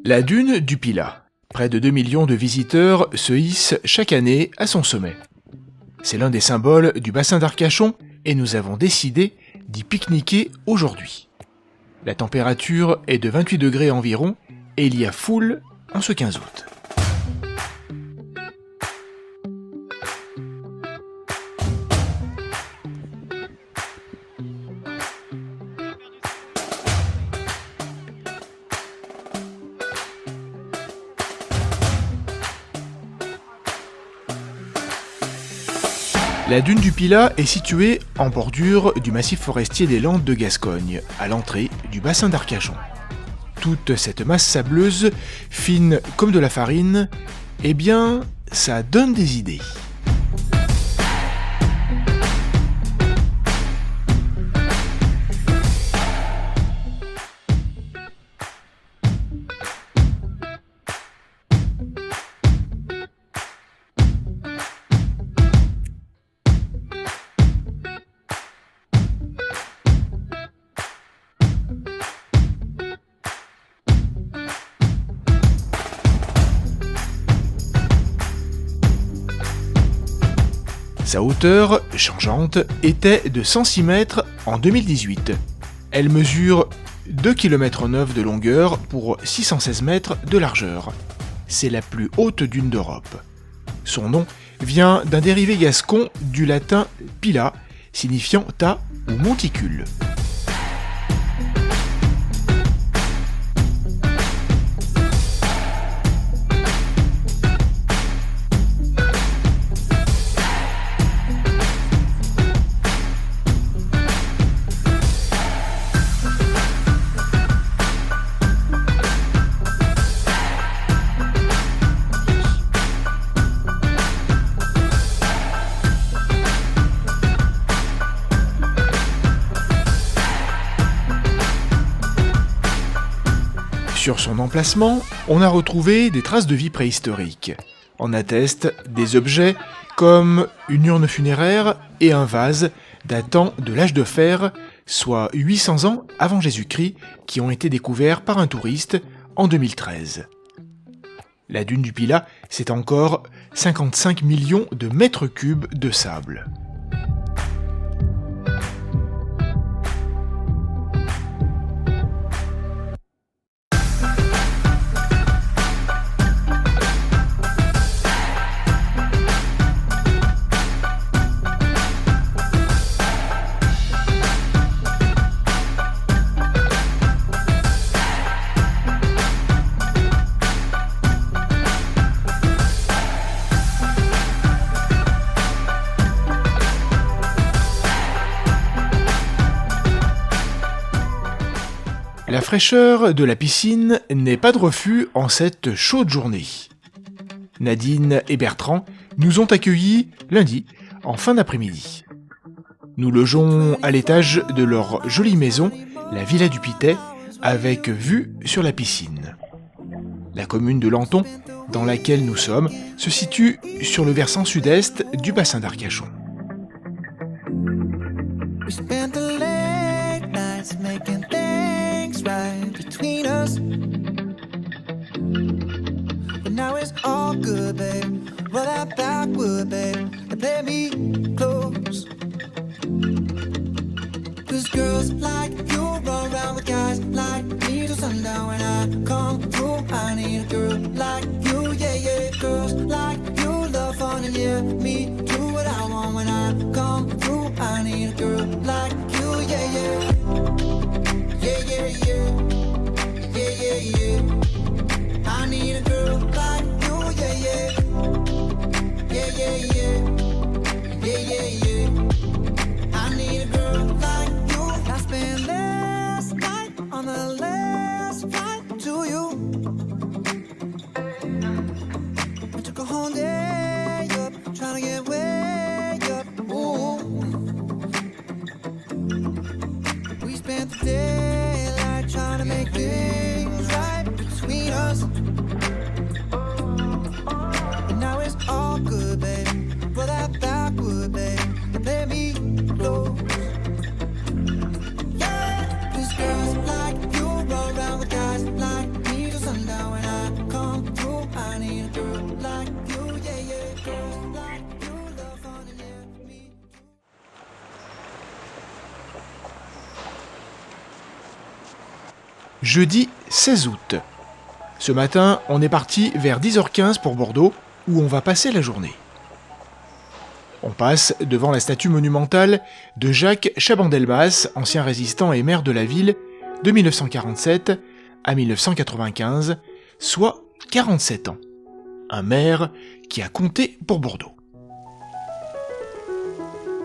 La dune du Pilat. Près de 2 millions de visiteurs se hissent chaque année à son sommet. C'est l'un des symboles du bassin d'Arcachon et nous avons décidé d'y pique-niquer aujourd'hui. La température est de 28 degrés environ et il y a foule en ce 15 août. La dune du Pilat est située en bordure du massif forestier des Landes de Gascogne, à l'entrée du bassin d'Arcachon. Toute cette masse sableuse, fine comme de la farine, eh bien, ça donne des idées. Sa hauteur, changeante, était de 106 mètres en 2018. Elle mesure 2,9 km de longueur pour 616 mètres de largeur. C'est la plus haute dune d'Europe. Son nom vient d'un dérivé gascon du latin pila, signifiant tas ou monticule. Sur son emplacement, on a retrouvé des traces de vie préhistorique. En attestent des objets comme une urne funéraire et un vase datant de l'âge de fer, soit 800 ans avant Jésus-Christ, qui ont été découverts par un touriste en 2013. La dune du Pilat, c'est encore 55 millions de mètres cubes de sable. La fraîcheur de la piscine n'est pas de refus en cette chaude journée. Nadine et Bertrand nous ont accueillis lundi, en fin d'après-midi. Nous logeons à l'étage de leur jolie maison, la Villa du Pitet, avec vue sur la piscine. La commune de Lanton, dans laquelle nous sommes, se situe sur le versant sud-est du bassin d'Arcachon. Right between us, but now it's all good, babe. Roll that backward, babe, and play me close. 'Cause girls like you run around with guys like me till sundown. When I come through, I need a girl like you, yeah, yeah. Girls like you love fun and yeah, me do what I want. When I come through, I need a girl like you, yeah, yeah. Yeah, yeah, yeah, yeah, yeah, yeah. I need a girl like you, yeah, yeah, yeah, yeah, yeah, yeah, yeah, yeah. I need a girl like you. I spent last night on the last flight to you. I took a whole day up, trying to get way up. Ooh. We spent the day trying to make things right between us. And now it's all good, babe. Roll that backward, babe. And play jeudi 16 août. Ce matin, on est parti vers 10h15 pour Bordeaux, où on va passer la journée. On passe devant la statue monumentale de Jacques Chaban-Delmas, ancien résistant et maire de la ville, de 1947 à 1995, soit 47 ans. Un maire qui a compté pour Bordeaux.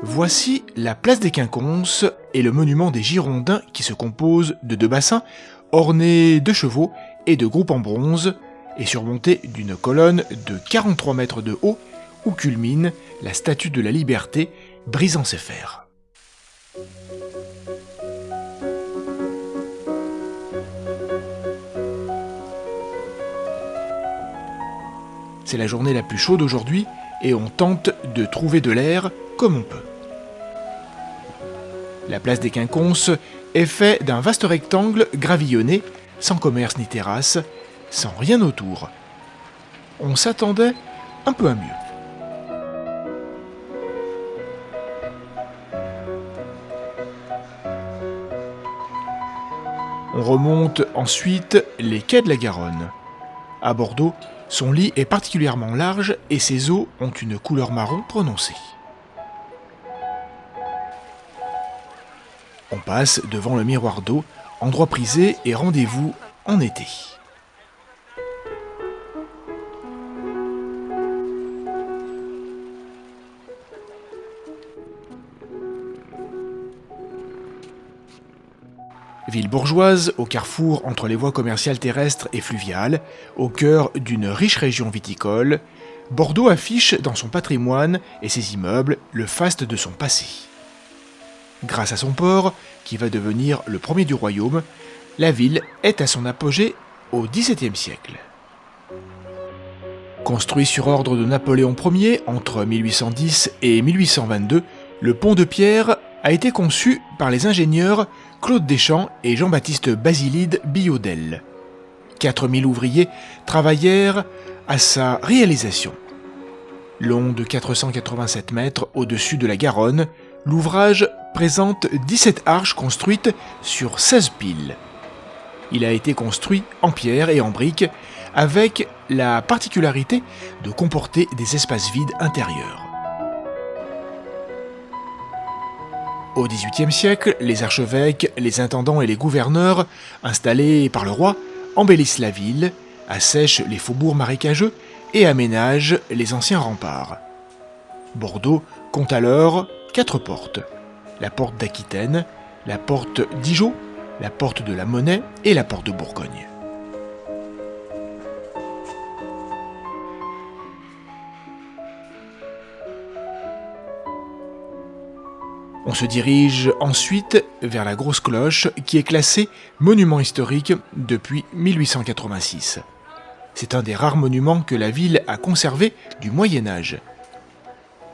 Voici la place des Quinconces et le monument des Girondins qui se compose de 2 bassins ornés de chevaux et de groupes en bronze et surmontés d'une colonne de 43 mètres de haut où culmine la statue de la Liberté brisant ses fers. C'est la journée la plus chaude aujourd'hui et on tente de trouver de l'air comme on peut. La place des Quinconces est faite d'un vaste rectangle gravillonné, sans commerce ni terrasse, sans rien autour. On s'attendait un peu à mieux. On remonte ensuite les quais de la Garonne. À Bordeaux, son lit est particulièrement large et ses eaux ont une couleur marron prononcée. On passe devant le miroir d'eau, endroit prisé et rendez-vous en été. Ville bourgeoise, au carrefour entre les voies commerciales terrestres et fluviales, au cœur d'une riche région viticole, Bordeaux affiche dans son patrimoine et ses immeubles le faste de son passé. Grâce à son port, qui va devenir le premier du royaume, la ville est à son apogée au XVIIe siècle. Construit sur ordre de Napoléon Ier entre 1810 et 1822, le pont de pierre a été conçu par les ingénieurs Claude Deschamps et Jean-Baptiste Basilide Billaudel. 4000 ouvriers travaillèrent à sa réalisation. Long de 487 mètres au-dessus de la Garonne, l'ouvrage présente 17 arches construites sur 16 piles. Il a été construit en pierre et en briques, avec la particularité de comporter des espaces vides intérieurs. Au XVIIIe siècle, les archevêques, les intendants et les gouverneurs, installés par le roi, embellissent la ville, assèchent les faubourgs marécageux et aménagent les anciens remparts. Bordeaux compte alors 4 portes. La porte d'Aquitaine, la porte d'Igeau, la porte de la Monnaie et la porte de Bourgogne. On se dirige ensuite vers la Grosse Cloche qui est classée monument historique depuis 1886. C'est un des rares monuments que la ville a conservé du Moyen-Âge.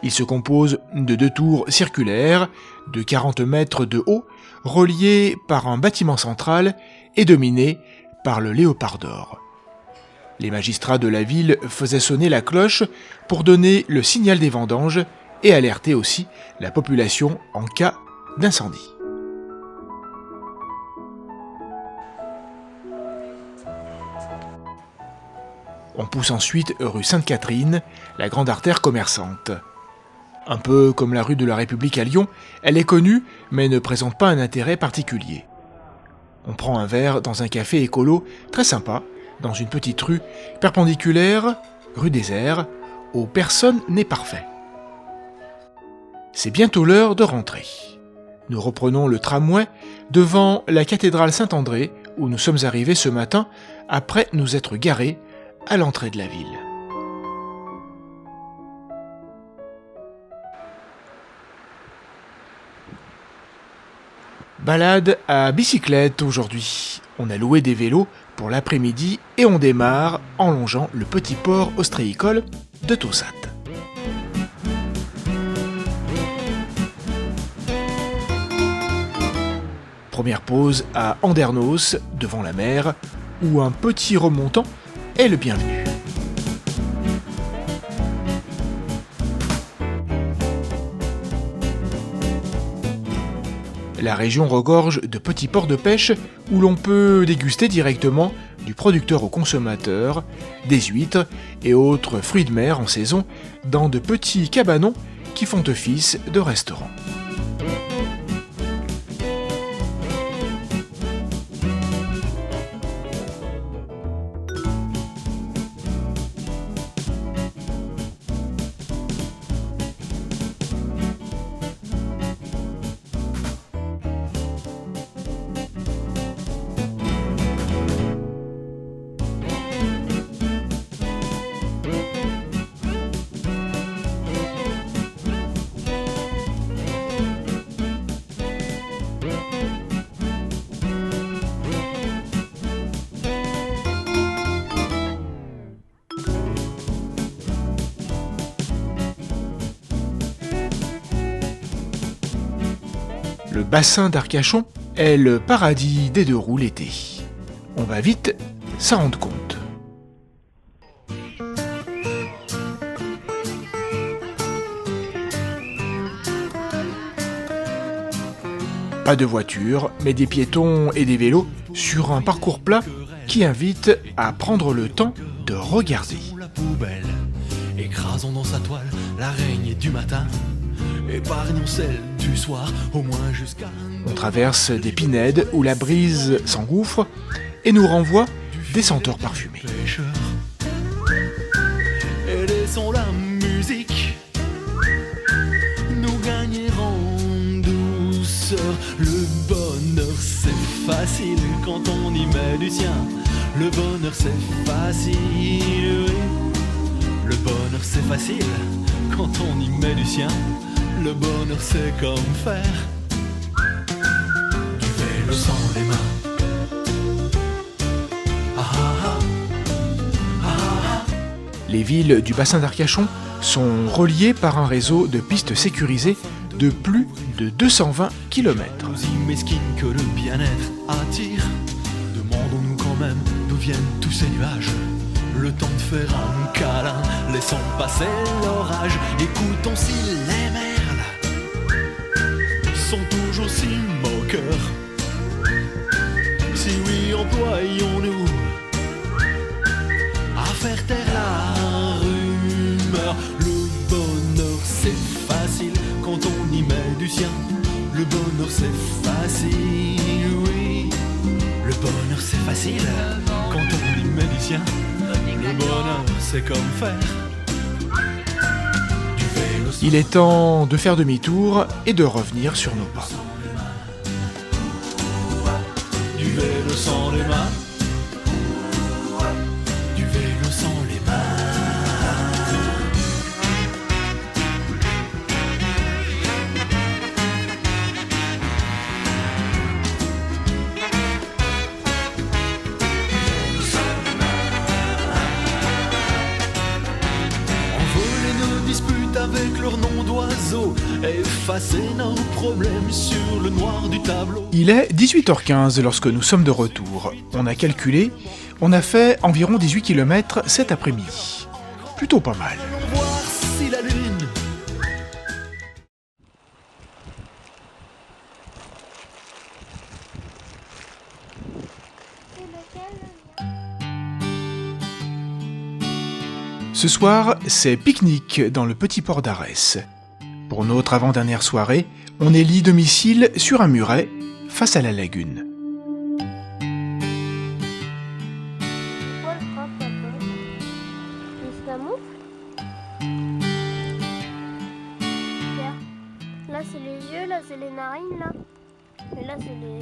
Il se compose de 2 tours circulaires de 40 mètres de haut, reliées par un bâtiment central et dominées par le Léopard d'or. Les magistrats de la ville faisaient sonner la cloche pour donner le signal des vendanges et alerter aussi la population en cas d'incendie. On pousse ensuite rue Sainte-Catherine, la grande artère commerçante. Un peu comme la rue de la République à Lyon, elle est connue mais ne présente pas un intérêt particulier. On prend un verre dans un café écolo très sympa, dans une petite rue perpendiculaire, rue Désert, où personne n'est parfait. C'est bientôt l'heure de rentrer. Nous reprenons le tramway devant la cathédrale Saint-André, où nous sommes arrivés ce matin après nous être garés à l'entrée de la ville. Balade à bicyclette aujourd'hui. On a loué des vélos pour l'après-midi et on démarre en longeant le petit port ostréicole de Taussat. Première pause à Andernos, devant la mer, où un petit remontant est le bienvenu. La région regorge de petits ports de pêche où l'on peut déguster directement, du producteur au consommateur, des huîtres et autres fruits de mer en saison dans de petits cabanons qui font office de restaurants. Le bassin d'Arcachon est le paradis des deux roues l'été. On va vite s'en rendre compte. Pas de voitures, mais des piétons et des vélos sur un parcours plat qui invite à prendre le temps de regarder. La poubelle, écrasons dans sa toile l'araignée du matin. Épargnons celle du soir, au moins jusqu'à... On traverse des pinèdes où la brise s'engouffre et nous renvoie des senteurs parfumées. Pêcheurs. Et laissons la musique nous gagner en douceur. Le bonheur c'est facile quand on y met du sien. Le bonheur c'est facile, oui. Le bonheur c'est facile quand on y met du sien. Le bonheur c'est comme faire du vélo sans les mains. Ah, ah, ah, ah. Les villes du bassin d'Arcachon sont reliées par un réseau de pistes sécurisées de plus de 220 km. Nous y mesquines que le bien-être attire. Demandons-nous quand même d'où viennent tous ces nuages. Le temps de faire un câlin, laissons passer l'orage. Écoutons si les merles sont toujours si moqueurs. Si oui, employons-nous à faire taire la rumeur. Le bonheur c'est facile quand on y met du sien. Le bonheur c'est facile, oui. Le bonheur c'est facile quand on y met du sien. Le bonheur c'est comme faire du vélo. Il est temps de faire demi-tour et de revenir sur nos pas. Du vélo sans les mains. Du vélo sans les mains. Envoler nos disputes avec leur nom d'oiseau. Effacer nos problèmes sur le noir du tableau. Il est 18h15 lorsque nous sommes de retour. On a calculé, on a fait environ 18 km cet après-midi. Plutôt pas mal. Allons voir si la lune Ce soir, c'est pique-nique dans le petit port d'Arès. Pour notre avant-dernière soirée, on élit domicile sur un muret face à la lagune. Quoi le crabe, papa? Il se camoufle? Regarde. Là c'est les yeux, là c'est les narines, là. Et là c'est les...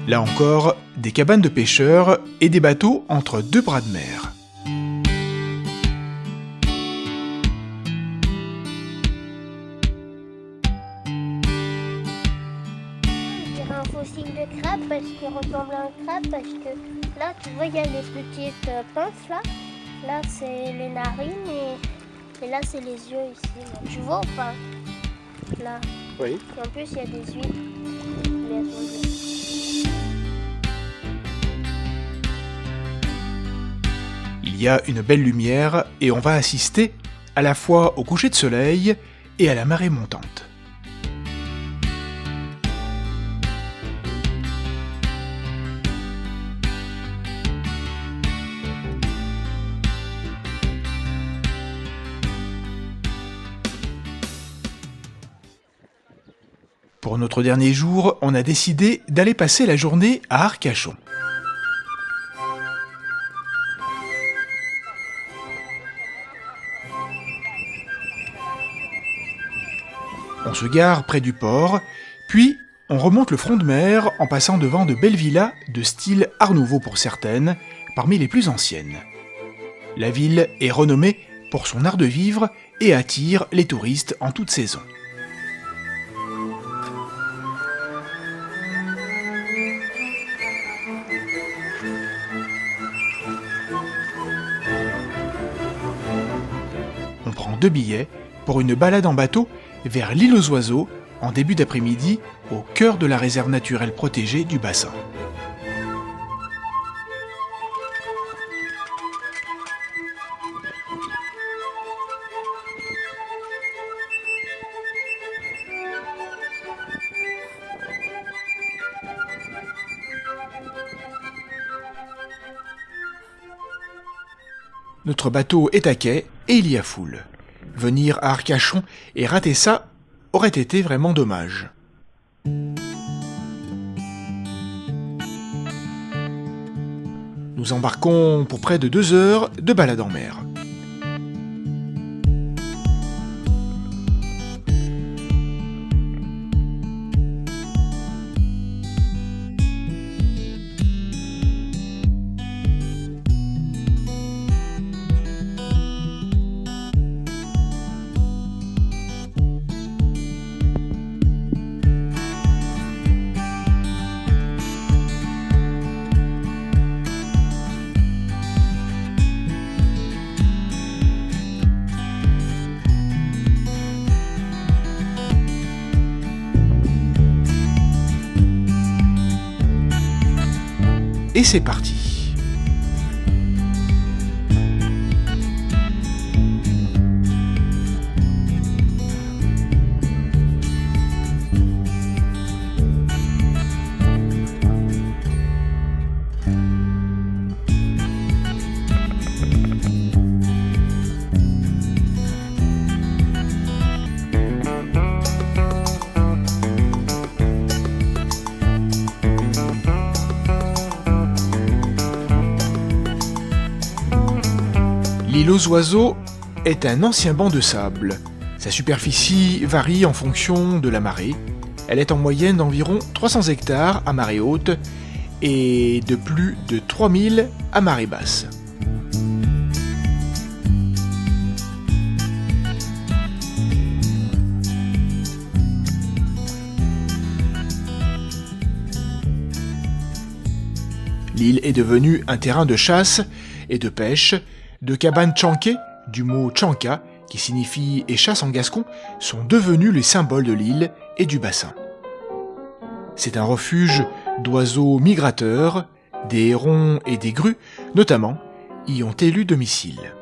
Là encore, des cabanes de pêcheurs et des bateaux entre deux bras de mer. On dirait un fossile de crabe parce qu'il ressemble à un crabe parce que là tu vois il y a les petites pinces là. Là c'est les narines et là c'est les yeux ici. Là. Tu vois ou pas? Là. Oui. Et en plus il y a des huîtres. Mais elles sont bleues. Il Il y a une belle lumière et on va assister à la fois au coucher de soleil et à la marée montante. Pour notre dernier jour, on a décidé d'aller passer la journée à Arcachon. On se gare près du port, puis on remonte le front de mer en passant devant de belles villas de style Art Nouveau pour certaines, parmi les plus anciennes. La ville est renommée pour son art de vivre et attire les touristes en toute saison. On prend 2 billets pour une balade en bateau vers l'île aux oiseaux en début d'après-midi au cœur de la réserve naturelle protégée du bassin. Notre bateau est à quai et il y a foule. Venir à Arcachon et rater ça aurait été vraiment dommage. Nous embarquons pour près de 2 heures de balade en mer. Et c'est parti. L'île aux oiseaux est un ancien banc de sable. Sa superficie varie en fonction de la marée. Elle est en moyenne d'environ 300 hectares à marée haute et de plus de 3000 à marée basse. L'île est devenue un terrain de chasse et de pêche. De cabanes chanquées, du mot chanka, qui signifie échasse en gascon, sont devenus les symboles de l'île et du bassin. C'est un refuge d'oiseaux migrateurs, des hérons et des grues, notamment, y ont élu domicile.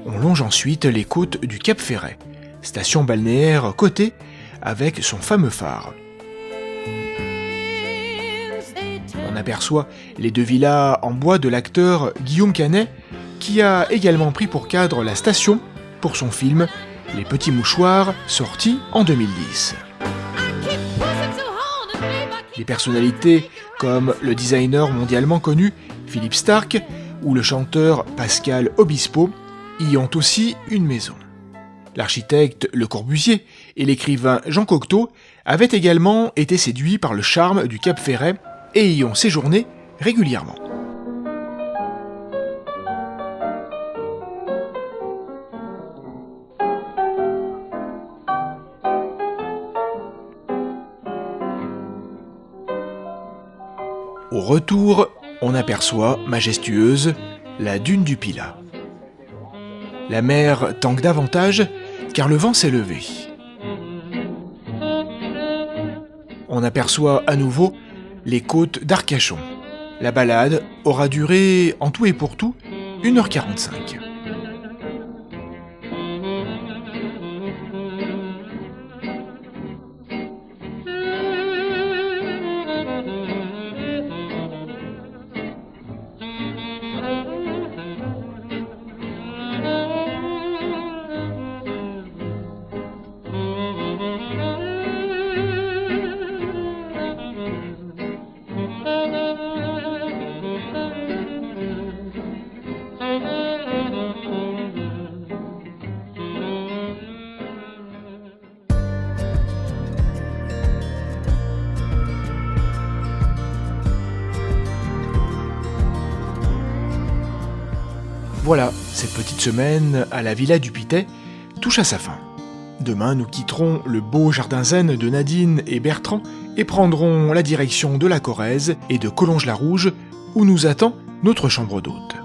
On longe ensuite les côtes du Cap Ferret, station balnéaire cotée avec son fameux phare. On aperçoit les 2 villas en bois de l'acteur Guillaume Canet, qui a également pris pour cadre la station pour son film Les Petits Mouchoirs, sorti en 2010. Des personnalités comme le designer mondialement connu Philippe Stark ou le chanteur Pascal Obispo y ont aussi une maison. L'architecte Le Corbusier et l'écrivain Jean Cocteau avaient également été séduits par le charme du Cap Ferret et y ont séjourné régulièrement. Au retour, on aperçoit, majestueuse, la dune du Pilat. La mer tangue davantage car le vent s'est levé. On aperçoit à nouveau les côtes d'Arcachon. La balade aura duré, en tout et pour tout, 1h45. Voilà, cette petite semaine à la Villa du Pitet touche à sa fin. Demain, nous quitterons le beau jardin zen de Nadine et Bertrand et prendrons la direction de la Corrèze et de Collonges-la-Rouge, où nous attend notre chambre d'hôte.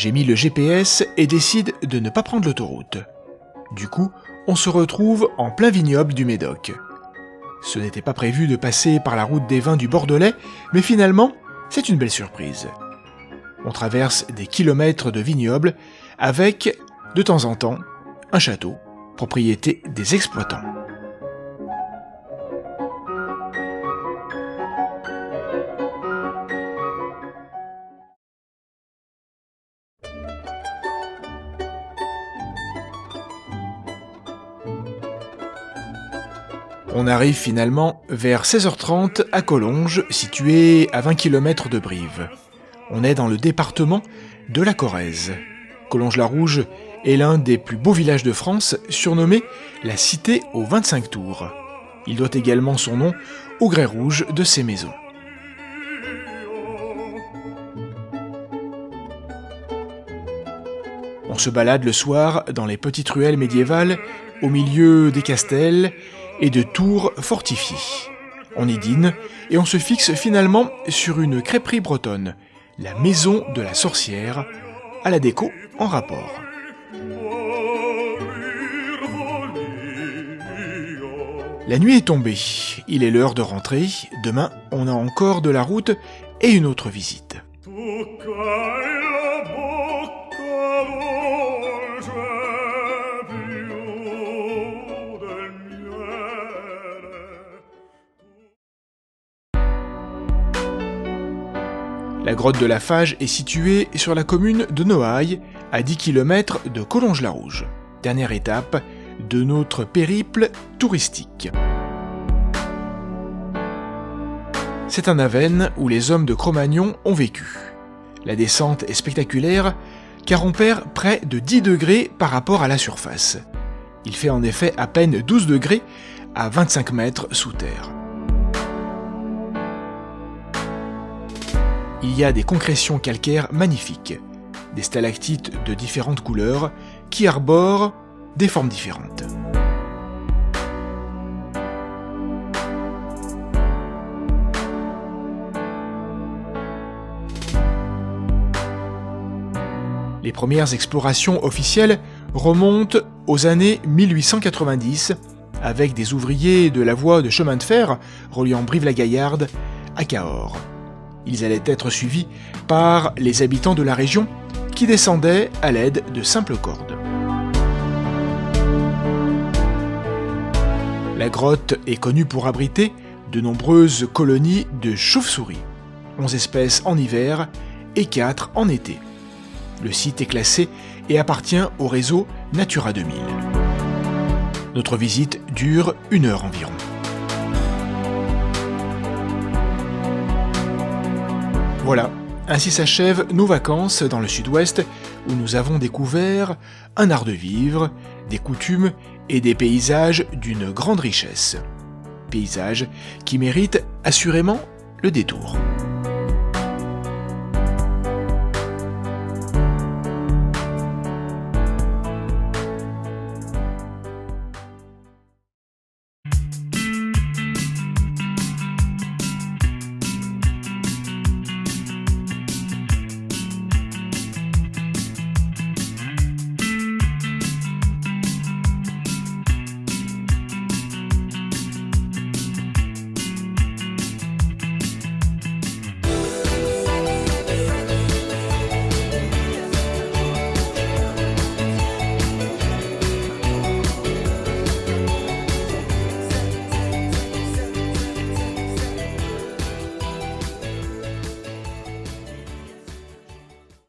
J'ai mis le GPS et décide de ne pas prendre l'autoroute. Du coup, on se retrouve en plein vignoble du Médoc. Ce n'était pas prévu de passer par la route des vins du Bordelais, mais finalement, c'est une belle surprise. On traverse des kilomètres de vignobles avec, de temps en temps, un château, propriété des exploitants. On arrive finalement vers 16h30 à Collonges, situé à 20 km de Brive. On est dans le département de la Corrèze. Collonges-la-Rouge est l'un des plus beaux villages de France, surnommé la Cité aux 25 tours. Il doit également son nom au grès rouge de ses maisons. On se balade le soir dans les petites ruelles médiévales, au milieu des castels et de tours fortifiées. On y dîne et on se fixe finalement sur une crêperie bretonne, la Maison de la Sorcière, à la déco en rapport. La nuit est tombée, il est l'heure de rentrer, demain on a encore de la route et une autre visite. La grotte de la Fage est située sur la commune de Noailles, à 10 km de Collonges-la-Rouge. Dernière étape de notre périple touristique. C'est un Avesnes où les hommes de Cro-Magnon ont vécu. La descente est spectaculaire car on perd près de 10 degrés par rapport à la surface. Il fait en effet à peine 12 degrés à 25 mètres sous terre. Il y a des concrétions calcaires magnifiques, des stalactites de différentes couleurs qui arborent des formes différentes. Les premières explorations officielles remontent aux années 1890 avec des ouvriers de la voie de chemin de fer reliant Brive-la-Gaillarde à Cahors. Ils allaient être suivis par les habitants de la région qui descendaient à l'aide de simples cordes. La grotte est connue pour abriter de nombreuses colonies de chauves-souris, 11 espèces en hiver et 4 en été. Le site est classé et appartient au réseau Natura 2000. Notre visite dure 1 heure environ. Voilà, ainsi s'achèvent nos vacances dans le sud-ouest où nous avons découvert un art de vivre, des coutumes et des paysages d'une grande richesse. Paysages qui méritent assurément le détour.